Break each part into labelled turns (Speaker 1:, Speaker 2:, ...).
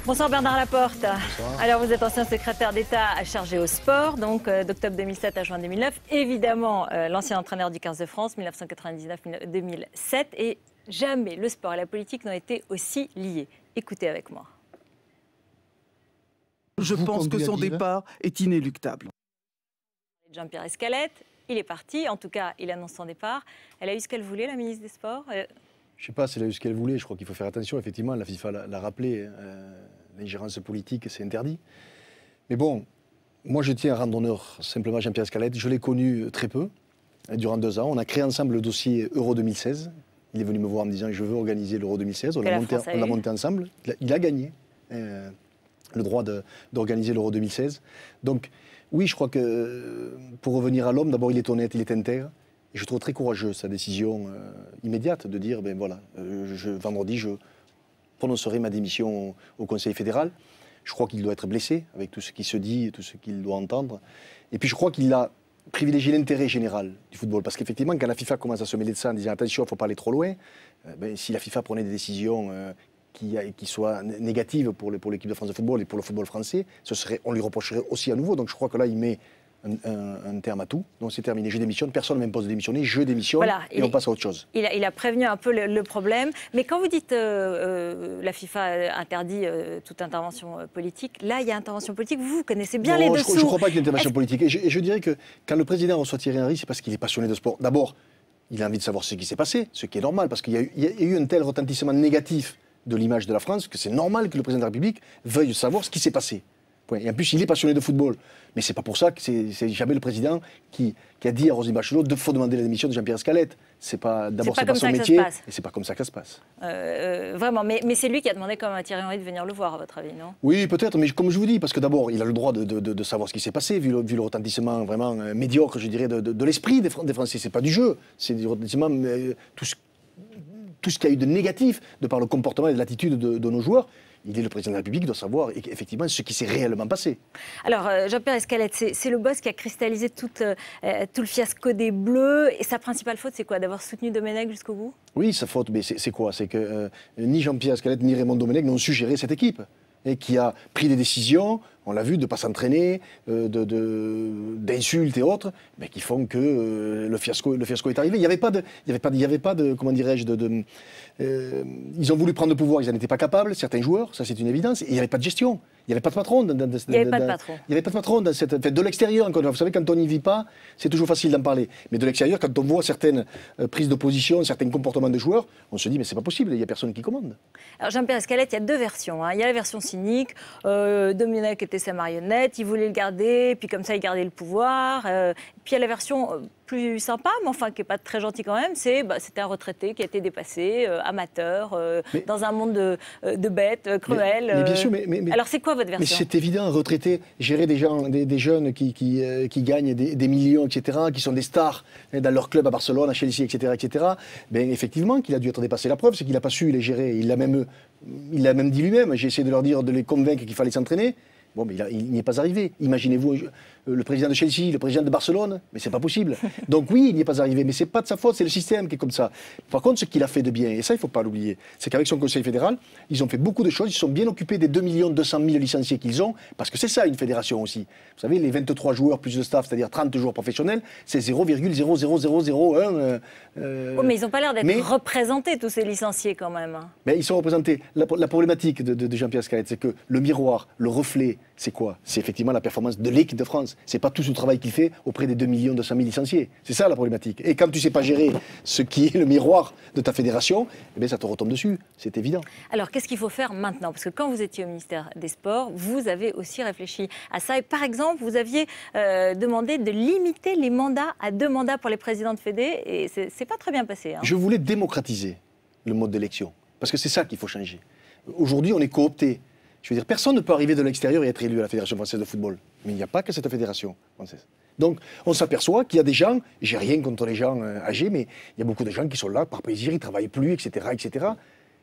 Speaker 1: Bonsoir Bernard Laporte.
Speaker 2: Bonsoir.
Speaker 1: Alors vous êtes ancien secrétaire d'État chargé au sport, donc d'octobre 2007 à juin 2009. Évidemment, l'ancien entraîneur du 15 de France, 1999-2007. Et jamais le sport et la politique n'ont été aussi liés. Écoutez avec moi.
Speaker 3: Je pense que son départ est inéluctable.
Speaker 1: Jean-Pierre Escalette, il est parti. En tout cas, il annonce son départ. Elle a eu ce qu'elle voulait, la ministre des Sports.
Speaker 2: Je ne sais pas si elle a eu ce qu'elle voulait. Je crois qu'il faut faire attention. Effectivement, la FIFA l'a rappelé. L'ingérence politique, c'est interdit. Mais bon, moi, je tiens à rendre honneur simplement à Jean-Pierre Escalette. Je l'ai connu très peu, durant 2 ans. On a créé ensemble le dossier Euro 2016. Il est venu me voir en me disant « Je veux organiser l'Euro 2016 ». On l'a monté ensemble. Il a gagné le droit d'organiser l'Euro 2016. Donc, oui, je crois que pour revenir à l'homme, d'abord, il est honnête, il est intègre. Et je trouve très courageux sa décision immédiate de dire ben voilà, vendredi, je prononcerai ma démission au Conseil fédéral. Je crois qu'il doit être blessé avec tout ce qui se dit, tout ce qu'il doit entendre. Et puis je crois qu'il a privilégié l'intérêt général du football. Parce qu'effectivement, quand la FIFA commence à se mêler de ça en disant attention, il ne faut pas aller trop loin, si la FIFA prenait des décisions qui soient négatives pour l'équipe de France de football et pour le football français, on lui reprocherait aussi à nouveau. Donc je crois que là, il met un terme à tout. Donc c'est terminé, je démissionne, personne ne m'impose de démissionner, je démissionne et on passe à autre chose.
Speaker 1: Il a prévenu un peu le problème, mais quand vous dites la FIFA interdit toute intervention politique, là il y a intervention politique, vous connaissez bien les dessous.
Speaker 2: Je ne crois pas qu'il y ait intervention politique. Et je dirais que quand le président reçoit Thierry Henry, c'est parce qu'il est passionné de sport. D'abord, il a envie de savoir ce qui s'est passé, ce qui est normal, parce qu'il y a eu un tel retentissement négatif de l'image de la France que c'est normal que le président de la République veuille savoir ce qui s'est passé. Et en plus, il est passionné de football. Mais c'est pas pour ça que c'est jamais le président qui a dit à Roselyne Bachelot qu'il faut demander la démission de Jean-Pierre Escalette. D'abord, c'est pas son métier, et c'est pas comme ça que ça se passe.
Speaker 1: Vraiment, mais c'est lui qui a demandé comme à Thierry Henry de venir le voir, à votre avis, non? Oui,
Speaker 2: peut-être, mais comme je vous dis, parce que d'abord, il a le droit de savoir ce qui s'est passé, vu le retentissement vraiment médiocre, je dirais, de l'esprit des Français. C'est pas du jeu, c'est du retentissement, tout ce qu'il y a eu de négatif, de par le comportement et l'attitude de nos joueurs. Il est le président de la République, il doit savoir effectivement ce qui s'est réellement passé.
Speaker 1: Alors, Jean-Pierre Escalette, c'est le boss qui a cristallisé tout le fiasco des Bleus. Et sa principale faute, c'est quoi? D'avoir soutenu Domenech jusqu'au bout? Oui,
Speaker 2: sa faute, mais c'est quoi? C'est que ni Jean-Pierre Escalette ni Raymond Domenech n'ont su gérer cette équipe. Et qui a pris des décisions, on l'a vu, de ne pas s'entraîner, d'insultes et autres, mais qui font que le fiasco est arrivé. Il n'y avait pas de comment dirais-je, ils ont voulu prendre le pouvoir, ils n'en étaient pas capables, certains joueurs, ça c'est une évidence, et il n'y avait pas de gestion. Il n'y avait pas de patron. Il n'y avait pas de patron. Il n'y avait pas de patron de l'extérieur. Vous savez, quand on n'y vit pas, c'est toujours facile d'en parler. Mais de l'extérieur, quand on voit certaines prises de position, certains comportements de joueurs, on se dit mais c'est pas possible, il n'y a personne qui commande.
Speaker 1: Alors Jean-Pierre Escalette, il y a 2 versions. Il y a la version cynique. Domenech était sa marionnette, il voulait le garder, puis comme ça il gardait le pouvoir. Puis il y a la version plus sympa, mais enfin qui n'est pas très gentil quand même, c'était un retraité qui a été dépassé, amateur, dans un monde de bêtes, cruel.
Speaker 2: Mais bien sûr,
Speaker 1: alors c'est quoi votre version?
Speaker 2: Mais c'est évident, un retraité, gérer des jeunes qui gagnent des millions, etc., qui sont des stars dans leur club à Barcelone, à Chelsea, etc., ben, effectivement qu'il a dû être dépassé. La preuve, c'est qu'il n'a pas su les gérer. Il l'a même dit lui-même, j'ai essayé de leur dire, de les convaincre qu'il fallait s'entraîner. Bon, mais il n'y est pas arrivé. Imaginez-vous le président de Chelsea, le président de Barcelone, mais c'est pas possible. Donc oui, il n'y est pas arrivé, mais c'est pas de sa faute, c'est le système qui est comme ça. Par contre, ce qu'il a fait de bien, et ça il faut pas l'oublier, c'est qu'avec son conseil fédéral, ils ont fait beaucoup de choses, ils se sont bien occupés des 2 200 000 licenciés qu'ils ont, parce que c'est ça une fédération aussi. Vous savez, les 23 joueurs plus de staff, c'est-à-dire 30 joueurs professionnels, c'est 0,00001.
Speaker 1: Oh, mais ils n'ont pas l'air d'être représentés, tous ces licenciés quand même.
Speaker 2: Mais ils sont représentés. La problématique de Jean-Pierre Escalette, c'est que le miroir, le reflet, c'est quoi? C'est effectivement la performance de l'équipe de France. C'est pas tout ce travail qu'il fait auprès des 2 200 000 licenciés. C'est ça la problématique. Et quand tu sais pas gérer ce qui est le miroir de ta fédération, eh bien ça te retombe dessus. C'est évident.
Speaker 1: Alors qu'est-ce qu'il faut faire maintenant? Parce que quand vous étiez au ministère des Sports, vous avez aussi réfléchi à ça. Et par exemple, vous aviez demandé de limiter les mandats à 2 mandats pour les présidents de fédé. Et c'est pas très bien passé. Je
Speaker 2: voulais démocratiser le mode d'élection. Parce que c'est ça qu'il faut changer. Aujourd'hui, on est coopté. Je veux dire, personne ne peut arriver de l'extérieur et être élu à la Fédération française de football. Mais il n'y a pas que cette fédération française. Donc, on s'aperçoit qu'il y a des gens, j'ai rien contre les gens âgés, mais il y a beaucoup de gens qui sont là par plaisir, ils ne travaillent plus, etc., etc.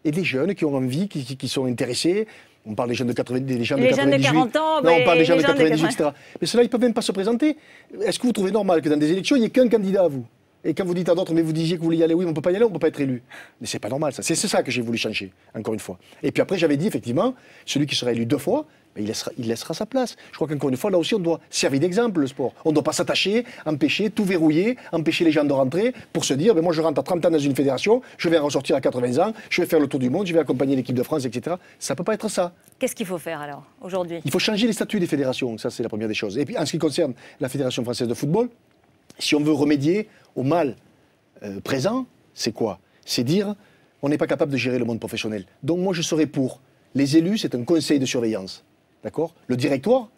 Speaker 2: Et des jeunes qui ont envie, qui sont intéressés. On parle des jeunes de 90, des gens de 98.
Speaker 1: Les jeunes de 40 ans,
Speaker 2: non, on parle des gens de 98, etc. Mais ceux-là, ils ne peuvent même pas se présenter. Est-ce que vous trouvez normal que dans des élections, il n'y ait qu'un candidat à vous? Et quand vous dites à d'autres, mais vous disiez que vous vouliez y aller, oui, mais on ne peut pas y aller, on ne peut pas être élu. Mais c'est pas normal, ça. C'est ça que j'ai voulu changer, encore une fois. Et puis après, j'avais dit, effectivement, celui qui sera élu 2 fois, il laissera sa place. Je crois qu'encore une fois, là aussi, on doit servir d'exemple, le sport. On ne doit pas s'attacher, empêcher, tout verrouiller, empêcher les gens de rentrer pour se dire, moi je rentre à 30 ans dans une fédération, je vais en ressortir à 80 ans, je vais faire le tour du monde, je vais accompagner l'équipe de France, etc. Ça ne peut pas être ça.
Speaker 1: Qu'est-ce qu'il faut faire alors, aujourd'hui?
Speaker 2: Il faut changer les statuts des fédérations, ça c'est la première des choses. Et puis en ce qui concerne la Fédération française de football, si on veut remédier au mal présent, c'est quoi? C'est dire, on n'est pas capable de gérer le monde professionnel. Donc moi je serais pour. Les élus, c'est un conseil de surveillance. D'accord? Le directoire,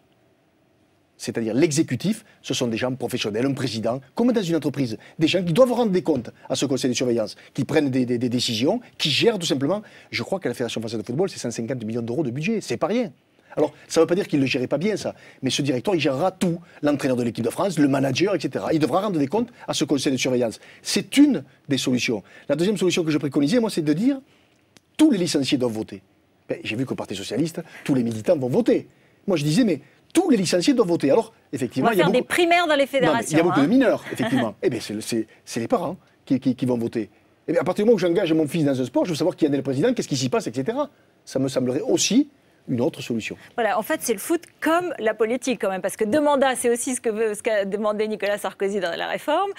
Speaker 2: c'est-à-dire l'exécutif, ce sont des gens professionnels, un président, comme dans une entreprise. Des gens qui doivent rendre des comptes à ce conseil de surveillance, qui prennent des décisions, qui gèrent tout simplement. Je crois que la Fédération française de football, c'est 150 millions d'euros de budget. C'est pas rien. Alors, ça ne veut pas dire qu'il ne le gérait pas bien, ça. Mais ce directeur, il gérera tout. L'entraîneur de l'équipe de France, le manager, etc. Il devra rendre des comptes à ce conseil de surveillance. C'est une des solutions. La deuxième solution que je préconisais, moi, c'est de dire tous les licenciés doivent voter. Ben, j'ai vu qu'au Parti Socialiste, tous les militants vont voter. Moi, je disais, mais tous les licenciés doivent voter. Alors, effectivement,
Speaker 1: on va faire des primaires dans les fédérations.
Speaker 2: Il y a beaucoup de mineurs, effectivement. Eh bien, c'est les parents qui vont voter. Et bien, à partir du moment où j'engage mon fils dans un sport, je veux savoir qui en est le président, qu'est-ce qui s'y passe, etc. Ça me semblerait aussi une autre solution.
Speaker 1: Voilà, en fait, c'est le foot comme la politique quand même, parce que deux mandats, c'est aussi ce qu'a demandé Nicolas Sarkozy dans la réforme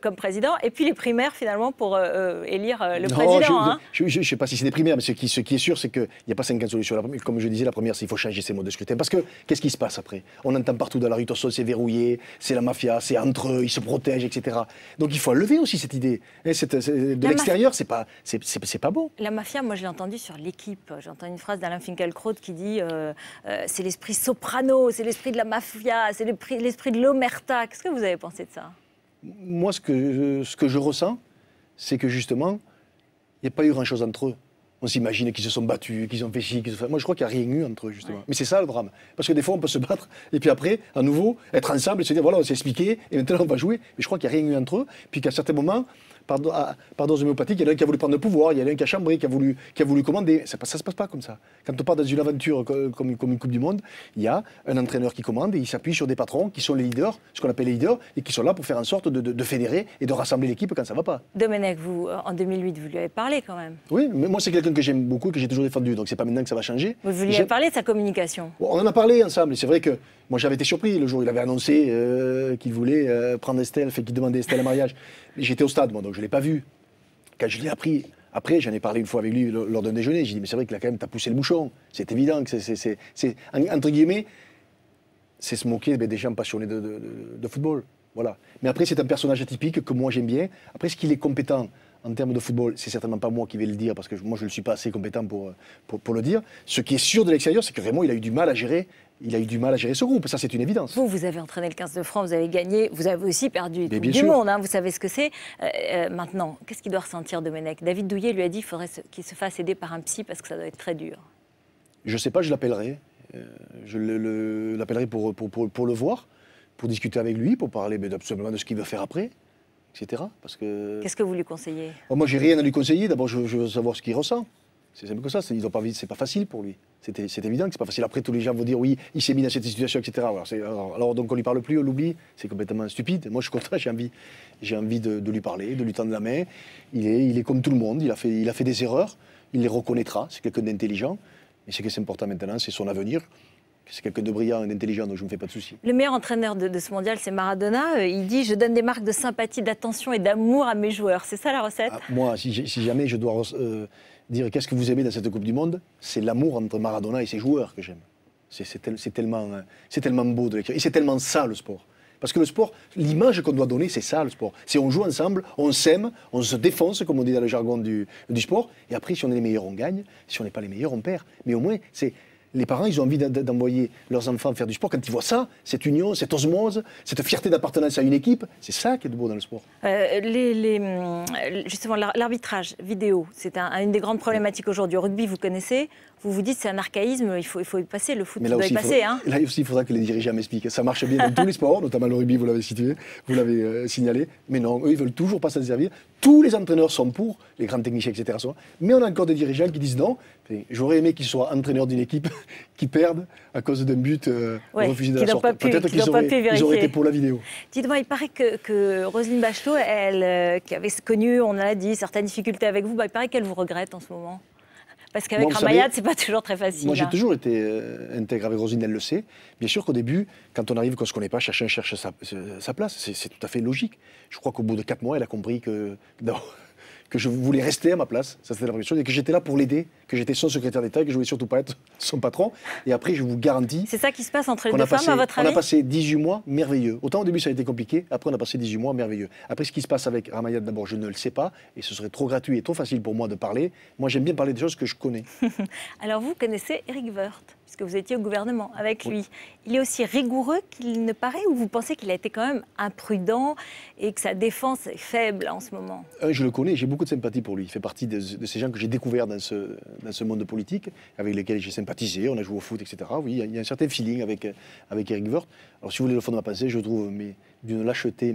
Speaker 1: comme président, et puis les primaires finalement pour élire le président.
Speaker 2: Je ne sais pas si c'est des primaires, mais ce qui est sûr, c'est qu'il n'y a pas 50 solutions. Comme je disais, la première, c'est qu'il faut changer ces modes de scrutin. Parce que qu'est-ce qui se passe après? On entend partout dans la rue, de toute façon, c'est verrouillé, c'est la mafia, c'est entre eux, ils se protègent, etc. Donc il faut enlever aussi cette idée. De l'extérieur, c'est pas bon.
Speaker 1: La mafia, moi je l'ai entendu sur l'équipe. J'ai entendu une phrase d'Alain Finkielkraut qui dit c'est l'esprit soprano, c'est l'esprit de la mafia, c'est l'esprit de l'omerta. Qu'est-ce que vous avez pensé de ça?
Speaker 2: Moi, ce que je ressens, c'est que justement, il n'y a pas eu grand-chose entre eux. On s'imagine qu'ils se sont battus, qu'ils ont fait ci, qu'ils ont fait... Moi, je crois qu'il n'y a rien eu entre eux, justement. Ouais. Mais c'est ça, le drame. Parce que des fois, on peut se battre, et puis après, à nouveau, être ensemble et se dire, voilà, on s'est expliqué, et maintenant, on va jouer. Mais je crois qu'il n'y a rien eu entre eux. Puis qu'à certains moments, par dose homéopathique, il y en a un qui a voulu prendre le pouvoir, il y en a un qui a chambré, qui a voulu commander. Ça ne se passe pas comme ça. Quand on part dans une aventure comme une Coupe du Monde, il y a un entraîneur qui commande et il s'appuie sur des patrons qui sont les leaders, ce qu'on appelle les leaders, et qui sont là pour faire en sorte de fédérer et de rassembler l'équipe quand ça ne va pas.
Speaker 1: Domenech, vous, en 2008, vous lui avez parlé quand même.
Speaker 2: Oui, mais moi c'est quelqu'un que j'aime beaucoup et que j'ai toujours défendu, donc c'est pas maintenant que ça va changer.
Speaker 1: Vous lui avez parlé de sa communication?
Speaker 2: On en a parlé ensemble, et c'est vrai que moi j'avais été surpris le jour où il avait annoncé qu'il voulait prendre Estelle, qu'il demandait Estelle en mariage. J'étais au stade, moi, donc je ne l'ai pas vu. Quand je l'ai appris, après, j'en ai parlé une fois avec lui lors d'un déjeuner, j'ai dit, mais c'est vrai que là, quand même, t'as poussé le bouchon. C'est évident que c'est entre guillemets, c'est se moquer des gens passionnés de football. Voilà. Mais après, c'est un personnage atypique que moi, j'aime bien. Après, est-ce qu'il est compétent en termes de football? C'est certainement pas moi qui vais le dire, parce que moi, je ne suis pas assez compétent pour le dire. Ce qui est sûr de l'extérieur, c'est que Raymond, il a eu du mal à gérer. Il a eu du mal à gérer ce groupe, ça c'est une évidence.
Speaker 1: Vous avez entraîné le 15 de France, vous avez gagné, vous avez aussi perdu tout du monde, hein, vous savez ce que c'est. Maintenant, qu'est-ce qu'il doit ressentir Domenech? David Douillet lui a dit qu'il faudrait qu'il se fasse aider par un psy parce que ça doit être très dur. Je
Speaker 2: ne sais pas, je l'appellerai. Je l'appellerai pour le voir, pour discuter avec lui, pour parler absolument de ce qu'il veut faire après, etc.
Speaker 1: Qu'est-ce que vous lui conseillez?
Speaker 2: Moi, j'ai rien à lui conseiller. D'abord, je veux savoir ce qu'il ressent. C'est simple que ça, c'est pas facile pour lui. C'est évident que c'est pas facile. Après, tous les gens vont dire oui, il s'est mis dans cette situation, etc. Alors donc on lui parle plus, on l'oublie, c'est complètement stupide. Moi, je suis content, j'ai envie de lui parler, de lui tendre la main. Il est comme tout le monde, il a fait des erreurs, il les reconnaîtra, c'est quelqu'un d'intelligent. Mais ce qui est important maintenant, c'est son avenir. C'est quelqu'un de brillant et d'intelligent, donc je ne me fais pas de soucis.
Speaker 1: Le meilleur entraîneur de ce mondial, c'est Maradona. Il dit « Je donne des marques de sympathie, d'attention et d'amour à mes joueurs ». C'est ça la recette?
Speaker 2: Moi, si jamais je dois dire qu'est-ce que vous aimez dans cette Coupe du Monde, c'est l'amour entre Maradona et ses joueurs que j'aime. C'est tellement beau de l'écrire. Et c'est tellement ça, le sport. Parce que le sport, l'image qu'on doit donner, c'est ça, le sport. C'est on joue ensemble, on s'aime, on se défonce, comme on dit dans le jargon du sport. Et après, si on est les meilleurs, on gagne. Si on n'est pas les meilleurs, on perd. Mais au moins, les parents, ils ont envie d'envoyer leurs enfants faire du sport. Quand ils voient ça, cette union, cette osmose, cette fierté d'appartenance à une équipe, c'est ça qui est de beau dans le sport.
Speaker 1: Justement, l'arbitrage vidéo, c'est une des grandes problématiques aujourd'hui. Au rugby, vous connaissez, vous vous dites c'est un archaïsme, il faut y passer, le foot doit y passer.
Speaker 2: Là aussi, il faudra que les dirigeants m'expliquent. Ça marche bien dans tous les sports, notamment le rugby, vous l'avez situé, vous l'avez signalé. Mais non, eux, ils veulent toujours pas s'en servir. Tous les entraîneurs sont pour, les grands techniciens, etc. Mais on a encore des dirigeants qui disent non. J'aurais aimé qu'il soit entraîneur d'une équipe qui perde à cause d'un but refusé de la sorte. Peut-être qu'ils auraient été pour la vidéo.
Speaker 1: Dites-moi, il paraît que Roselyne Bachelot, elle, qui avait connu, on l'a dit, certaines difficultés avec vous, il paraît qu'elle vous regrette en ce moment. Parce qu'avec Ramayad, c'est pas toujours très facile.
Speaker 2: Moi, j'ai toujours été intègre avec Roselyne, elle le sait. Bien sûr qu'au début, quand on arrive, qu'on ne se connaît pas, chacun cherche sa place. C'est tout à fait logique. Je crois qu'au bout de 4 mois, elle a compris que je voulais rester à ma place, ça c'était la première chose, et que j'étais là pour l'aider, que j'étais son secrétaire d'État, et que je voulais surtout pas être son patron. Et après, je vous garantis...
Speaker 1: C'est ça qui se passe entre les deux femmes, à votre avis?
Speaker 2: On a passé 18 mois merveilleux. Autant au début, ça a été compliqué, après on a passé 18 mois merveilleux. Après, ce qui se passe avec Ramayad, d'abord, je ne le sais pas, et ce serait trop gratuit et trop facile pour moi de parler. Moi, j'aime bien parler des choses que je connais.
Speaker 1: Alors, vous connaissez Éric Woerth, puisque vous étiez au gouvernement avec lui. Il est aussi rigoureux qu'il ne paraît, ou vous pensez qu'il a été quand même imprudent et que sa défense est faible en ce moment?
Speaker 2: Je le connais, j'ai beaucoup de sympathie pour lui. Il fait partie de ces gens que j'ai découverts dans ce monde politique, avec lesquels j'ai sympathisé, on a joué au foot, etc. Oui, il y a un certain feeling avec Éric Woerth. Alors si vous voulez le fond de ma pensée, je trouve d'une lâcheté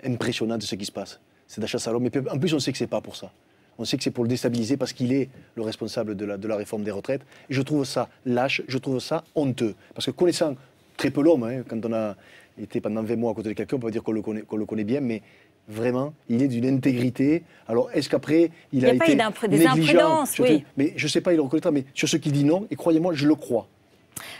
Speaker 2: impressionnante ce qui se passe. C'est de la chasse à l'homme. Mais en plus, on sait que c'est pas pour ça. On sait que c'est pour le déstabiliser parce qu'il est le responsable de la réforme des retraites. Et je trouve ça lâche, je trouve ça honteux. Parce que connaissant très peu l'homme, quand on a été pendant 20 mois à côté de quelqu'un, on peut dire qu'on le connaît bien, mais vraiment, il est d'une intégrité. Alors, est-ce qu'après, il a été
Speaker 1: des imprudences, oui.
Speaker 2: Mais je ne sais pas, il le reconnaîtra, mais sur ce qu'il dit non, et croyez-moi, je le crois.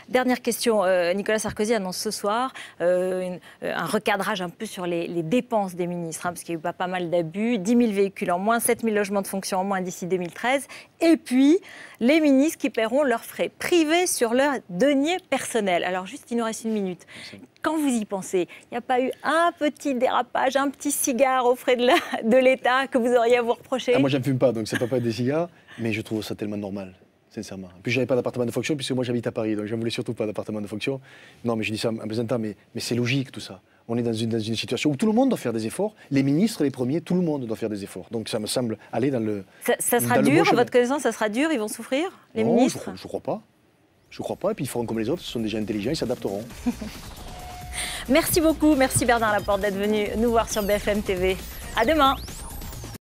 Speaker 1: Dernière question. Nicolas Sarkozy annonce ce soir un recadrage un peu sur les dépenses des ministres, parce qu'il y a eu pas mal d'abus. 10 000 véhicules en moins, 7 000 logements de fonction en moins d'ici 2013. Et puis, les ministres qui paieront leurs frais privés sur leur denier personnel. Alors juste, il nous reste 1 minute. Quand vous y pensez, il n'y a pas eu un petit dérapage, un petit cigare aux frais de l'État que vous auriez à vous reprocher?
Speaker 2: Moi, je ne fume pas, donc ça ne peut pas être des cigares, mais je trouve ça tellement normal. Sincèrement. En plus, je n'avais pas d'appartement de fonction, puisque moi j'habite à Paris, donc je ne voulais surtout pas d'appartement de fonction. Non, mais je dis ça en plaisantant, mais c'est logique tout ça. On est dans une situation où tout le monde doit faire des efforts, les ministres les premiers, tout le monde doit faire des efforts. Donc ça me semble aller dans le.
Speaker 1: Ça sera dur, à votre connaissance, ça sera dur, ils vont souffrir, les ministres?
Speaker 2: Je ne crois pas. Je ne crois pas, et puis ils feront comme les autres, ce sont des gens intelligents, ils s'adapteront.
Speaker 1: Merci beaucoup, merci Bernard Laporte d'être venu nous voir sur BFM TV. À demain.